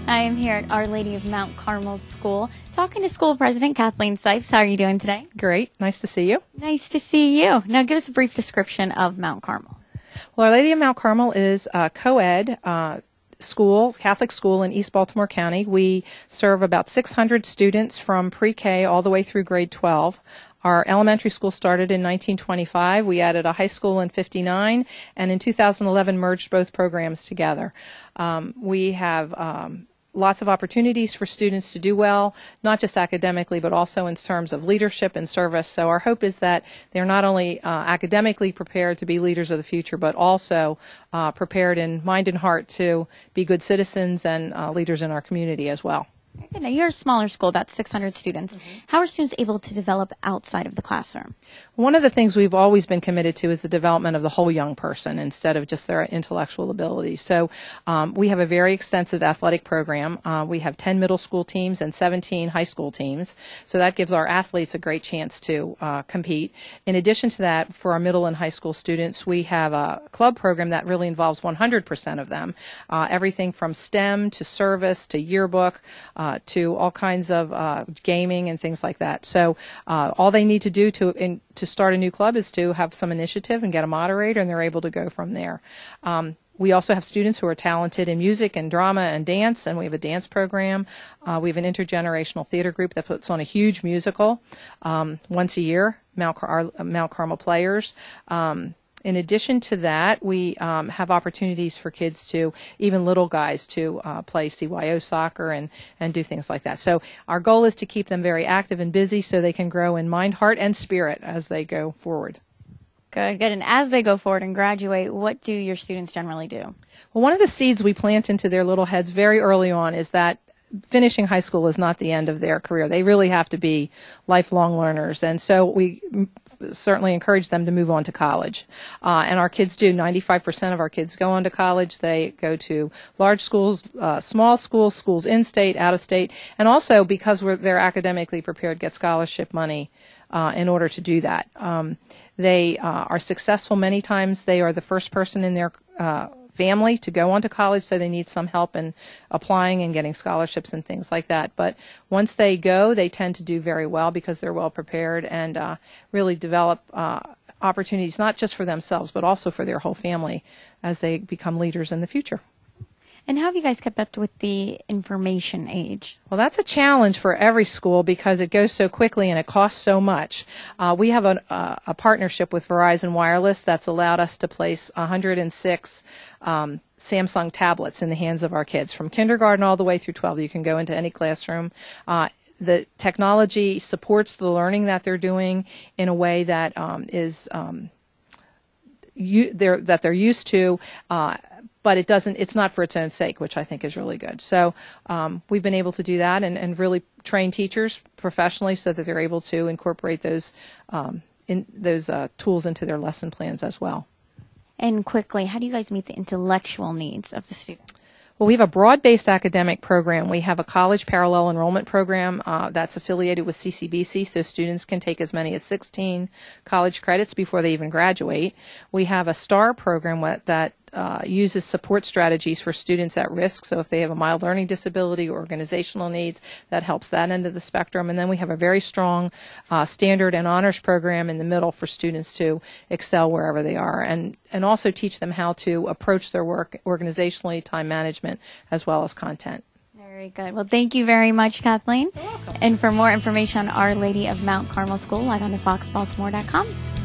I am here at Our Lady of Mount Carmel School talking to School President Kathleen Sipes. How are you doing today? Great. Nice to see you. Nice to see you. Now give us a brief description of Mount Carmel. Well, Our Lady of Mount Carmel is a co-ed school, Catholic school in East Baltimore County. We serve about 600 students from pre-K all the way through grade 12. Our elementary school started in 1925. We added a high school in 59, and in 2011 merged both programs together. We have lots of opportunities for students to do well, not just academically, but also in terms of leadership and service. So our hope is that they're not only academically prepared to be leaders of the future, but also prepared in mind and heart to be good citizens and leaders in our community as well. Very good. Now, you're a smaller school, about 600 students. How are students able to develop outside of the classroom? One of the things we've always been committed to is the development of the whole young person instead of just their intellectual abilities. So we have a very extensive athletic program. We have 10 middle school teams and 17 high school teams. So that gives our athletes a great chance to compete. In addition to that, for our middle and high school students, we have a club program that really involves 100% of them. Everything from STEM to service to yearbook, to all kinds of gaming and things like that. So all they need to do to start a new club is to have some initiative and get a moderator, and they're able to go from there. We also have students who are talented in music and drama and dance, and we have a dance program. We have an intergenerational theater group that puts on a huge musical once a year, Mount Carmel Players. In addition to that, we have opportunities for kids to, even little guys, to play CYO soccer and do things like that. So our goal is to keep them very active and busy so they can grow in mind, heart, and spirit as they go forward. Good, good. And as they go forward and graduate, what do your students generally do? Well, one of the seeds we plant into their little heads very early on is that finishing high school is not the end of their career. They really have to be lifelong learners, and so we certainly encourage them to move on to college. And our kids do. 95% of our kids go on to college. They go to large schools, small schools, schools in-state, out-of-state, and also because they're academically prepared, get scholarship money in order to do that. They are successful many times. They are the first person in their family to go on to college, so they need some help in applying and getting scholarships and things like that. But once they go, they tend to do very well because they're well prepared and really develop opportunities not just for themselves but also for their whole family as they become leaders in the future. And how have you guys kept up with the information age? Well, that's a challenge for every school because it goes so quickly and it costs so much. We have a partnership with Verizon Wireless that's allowed us to place 106 Samsung tablets in the hands of our kids from kindergarten all the way through 12. You can go into any classroom. The technology supports the learning that they're doing in a way that they're used to. But it's not for its own sake, which I think is really good. So we've been able to do that and really train teachers professionally so that they're able to incorporate those tools into their lesson plans as well. And quickly, how do you guys meet the intellectual needs of the students? Well, we have a broad-based academic program. We have a college parallel enrollment program that's affiliated with CCBC, so students can take as many as 16 college credits before they even graduate. We have a STAR program that uses support strategies for students at risk. So if they have a mild learning disability or organizational needs, that helps that end of the spectrum. And then we have a very strong standard and honors program in the middle for students to excel wherever they are and also teach them how to approach their work organizationally, time management, as well as content. Very good. Well, thank you very much, Kathleen. You're welcome. And for more information on Our Lady of Mount Carmel School, log on to foxbaltimore.com.